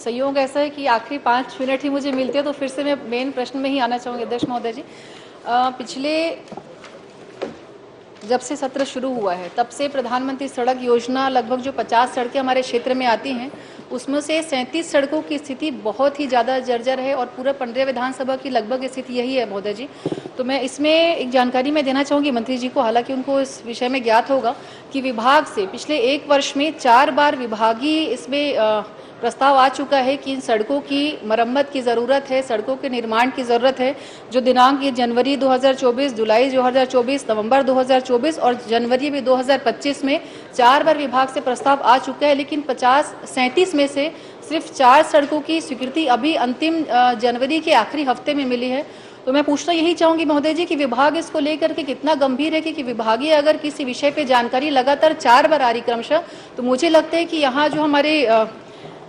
संयोग ऐसा है कि आखिरी 5 मिनट ही मुझे मिलते हैं, तो फिर से मैं मेन प्रश्न में ही आना चाहूँगी अध्यक्ष महोदय जी। पिछले जब से सत्र शुरू हुआ है तब से प्रधानमंत्री सड़क योजना लगभग जो 50 सड़कें हमारे क्षेत्र में आती हैं उसमें से 37 सड़कों की स्थिति बहुत ही ज़्यादा जर्जर है और पूरा 15 विधानसभा की लगभग स्थिति यही है महोदय जी। तो मैं इसमें एक जानकारी मैं देना चाहूँगी मंत्री जी को, हालांकि उनको इस विषय में ज्ञात होगा कि विभाग से पिछले 1 वर्ष में 4 बार विभागीय इसमें प्रस्ताव आ चुका है कि इन सड़कों की मरम्मत की ज़रूरत है, सड़कों के निर्माण की ज़रूरत है। जो दिनांक ये जनवरी 2024, जुलाई 2024, नवंबर 2024 और जनवरी भी 2025 में 4 बार विभाग से प्रस्ताव आ चुका है, लेकिन 37 में से सिर्फ 4 सड़कों की स्वीकृति अभी अंतिम जनवरी के आखिरी हफ्ते में मिली है। तो मैं पूछना यही चाहूँगी महोदय जी कि विभाग इसको लेकर के कितना गंभीर है कि विभागीय अगर किसी विषय पे जानकारी लगातार 4 बार आ रही क्रमशः, तो मुझे लगता है कि यहाँ जो हमारे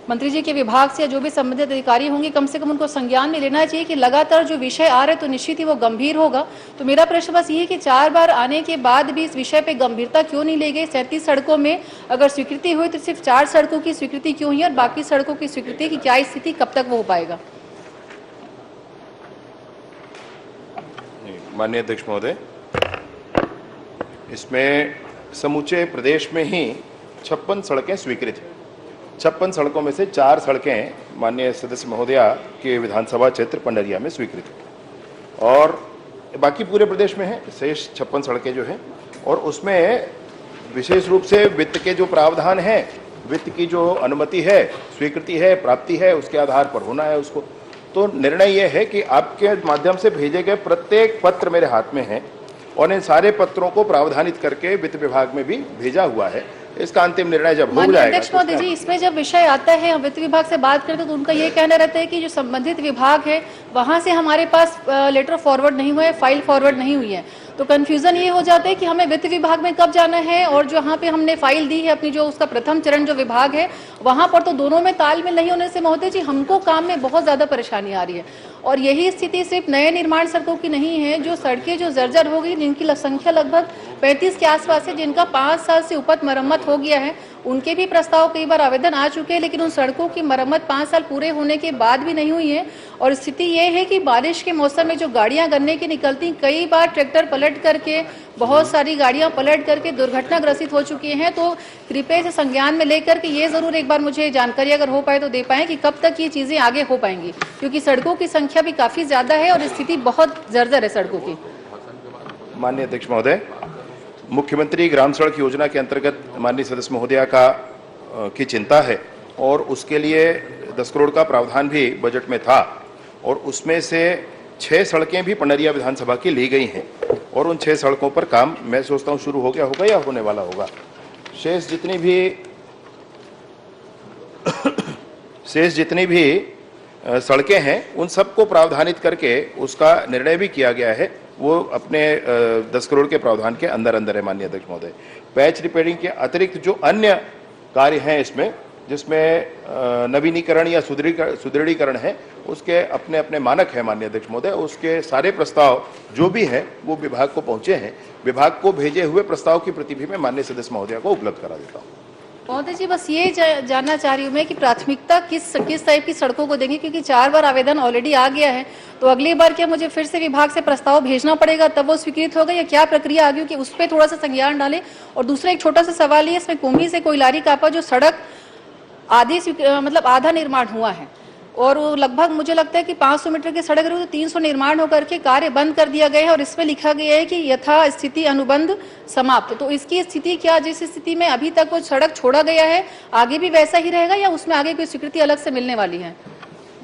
मंत्री जी के विभाग से जो भी संबंधित अधिकारी होंगे कम से कम उनको संज्ञान में लेना चाहिए कि लगातार जो विषय आ रहे तो निश्चित ही वो गंभीर होगा। तो मेरा प्रश्न बस ये है कि 4 बार आने के बाद भी इस विषय पे गंभीरता क्यों नहीं ली गई? 37 सड़कों में अगर स्वीकृति हुई तो सिर्फ 4 सड़कों की स्वीकृति क्यों हुई और बाकी सड़कों की स्वीकृति की क्या स्थिति, कब तक वो हो पाएगा? माननीय अध्यक्ष महोदय, इसमें समूचे प्रदेश में ही 56 सड़कें स्वीकृत हैं। 56 सड़कों में से 4 सड़कें माननीय सदस्य महोदया के विधानसभा क्षेत्र पंडरिया में स्वीकृत हैं और बाकी पूरे प्रदेश में है शेष 56 सड़कें जो हैं, और उसमें विशेष रूप से वित्त के जो प्रावधान हैं, वित्त की जो अनुमति है, स्वीकृति है, प्राप्ति है, उसके आधार पर होना है उसको। तो निर्णय ये है कि आपके माध्यम से भेजे गए प्रत्येक पत्र मेरे हाथ में है और इन सारे पत्रों को प्रावधानित करके वित्त विभाग में भी भेजा हुआ है। इसका अंतिम निर्णय जब हो जाएगा। अध्यक्ष महोदय जी, इसमें जब विषय आता है हम वित्त विभाग से बात करते हैं तो उनका ये कहना रहता है कि जो संबंधित विभाग है वहां से हमारे पास लेटर फॉरवर्ड नहीं हुआ है, फाइल फॉरवर्ड नहीं हुई है। तो कंफ्यूजन ये हो जाता है कि हमें वित्त विभाग में कब जाना है और जहाँ पे हमने फाइल दी है अपनी जो उसका प्रथम चरण जो विभाग है वहां पर तो दोनों में तालमेल नहीं होने से महोदय जी हमको काम में बहुत ज्यादा परेशानी आ रही है। और यही स्थिति सिर्फ नए निर्माण सड़कों की नहीं है, जो सड़कें जो जर्जर हो गई जिनकी संख्या लगभग 35 के आसपास है, जिनका 5 साल से ऊपर मरम्मत हो गया है, उनके भी प्रस्ताव कई बार आवेदन आ चुके हैं, लेकिन उन सड़कों की मरम्मत 5 साल पूरे होने के बाद भी नहीं हुई है। और स्थिति ये है कि बारिश के मौसम में जो गाड़ियां गन्ने की निकलती, कई बार ट्रैक्टर पलट करके, बहुत सारी गाड़ियां पलट करके दुर्घटना ग्रसित हो चुकी हैं। तो कृपया से संज्ञान में लेकर के ये जरूर एक बार मुझे जानकारी अगर हो पाए तो दे पाएं कि कब तक ये चीजें आगे हो पाएंगी, क्योंकि सड़कों की संख्या भी काफी ज्यादा है और स्थिति बहुत जर्जर है सड़कों की। माननीय अध्यक्ष महोदय, मुख्यमंत्री ग्राम सड़क योजना के अंतर्गत माननीय सदस्य महोदया की चिंता है और उसके लिए 10 करोड़ का प्रावधान भी बजट में था और उसमें से 6 सड़कें भी पंडरिया विधानसभा की ली गई हैं और उन 6 सड़कों पर काम मैं सोचता हूं शुरू हो गया होगा या होने वाला होगा। शेष जितनी भी सड़कें हैं उन सबको प्रावधानित करके उसका निर्णय भी किया गया है, वो अपने 10 करोड़ के प्रावधान के अंदर है। माननीय अध्यक्ष महोदय, पैच रिपेयरिंग के अतिरिक्त जो अन्य कार्य हैं इसमें, जिसमें नवीनीकरण या सुदृढ़ीकरण है, उसके अपने अपने मानक है माननीय अध्यक्ष महोदय। उसके सारे प्रस्ताव जो भी हैं वो विभाग को पहुंचे हैं। विभाग को भेजे हुए प्रस्ताव की प्रति भी मैं माननीय सदस्य महोदया को उपलब्ध करा देता हूँ। महोदय जी, बस ये जानना चाह रही हूँ मैं कि प्राथमिकता किस टाइप की सड़कों को देंगे, क्योंकि 4 बार आवेदन ऑलरेडी आ गया है, तो अगली बार क्या मुझे फिर से विभाग से प्रस्ताव भेजना पड़ेगा तब वो स्वीकृत होगा या क्या प्रक्रिया आगे कि उस पर थोड़ा सा संज्ञान डालें। और दूसरा एक छोटा सा सवाल ये, इसमें कुम्भी से कोयलारी कापा जो सड़क मतलब आधा निर्माण हुआ है और वो लगभग मुझे लगता है कि 500 मीटर की सड़क रही, तो 300 निर्माण होकर के कार्य बंद कर दिया गया है और इसमें लिखा गया है कि यथा स्थिति अनुबंध समाप्त। तो इसकी स्थिति क्या, जिस स्थिति में अभी तक वो सड़क छोड़ा गया है आगे भी वैसा ही रहेगा या उसमें आगे कोई स्वीकृति अलग से मिलने वाली है?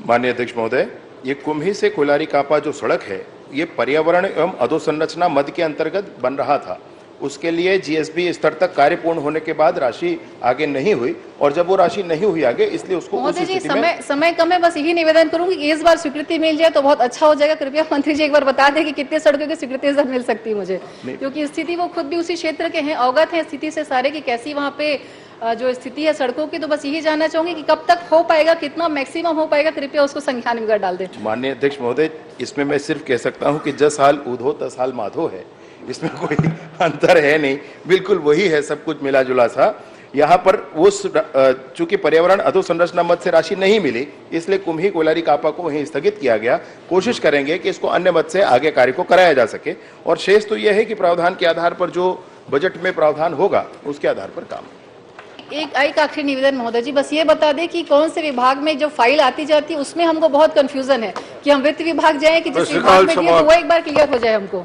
माननीय अध्यक्ष महोदय, ये कुम्ही से कोयलारी कापा जो सड़क है ये पर्यावरण एवं अधोसंरचना मद के अंतर्गत बन रहा था। उसके लिए जीएसबी स्तर तक कार्य पूर्ण होने के बाद राशि आगे नहीं हुई और जब वो राशि नहीं हुई आगे, इसलिए उसको महोदय जी समय कम है, बस यही निवेदन करूंगी कि इस बार स्वीकृति मिल जाए तो बहुत अच्छा हो जाएगा। कृपया मंत्री जी एक बार बता दें कि कितने सड़कों की स्वीकृति इस बार मिल सकती है मुझे, क्योंकि स्थिति वो खुद भी उसी क्षेत्र के हैं, अवगत है स्थिति से सारे की कैसी वहाँ पे जो स्थिति है सड़कों की। तो बस यही जानना चाहूंगी कि कब तक हो पाएगा, कितना मैक्सिमम हो पाएगा, कृपया उसको संज्ञान में डाल दें। माननीय अध्यक्ष महोदय, इसमें मैं सिर्फ कह सकता हूँ कि 10 साल ऊधो 10 साल माधो है, इसमें कोई अंतर है नहीं, बिल्कुल वही है, सब कुछ मिला जुला सा। यहाँ पर उस चूंकि पर्यावरण अधोसंरचना मद से राशि नहीं मिली, इसलिए कुम्ही कोयलारी कापा को वहीं स्थगित किया गया। कोशिश करेंगे कि इसको अन्य मद से आगे कार्य को कराया जा सके, और शेष तो यह है कि प्रावधान के आधार पर जो बजट में प्रावधान होगा उसके आधार पर काम। एक आखिरी निवेदन महोदय जी, बस ये बता दें कि कौन से विभाग में जो फाइल आती जाती है उसमें हमको बहुत कंफ्यूजन है कि हम वित्त विभाग जाएं कि जिस विभाग में दिए तो वो एक बार क्लियर हो जाए हमको।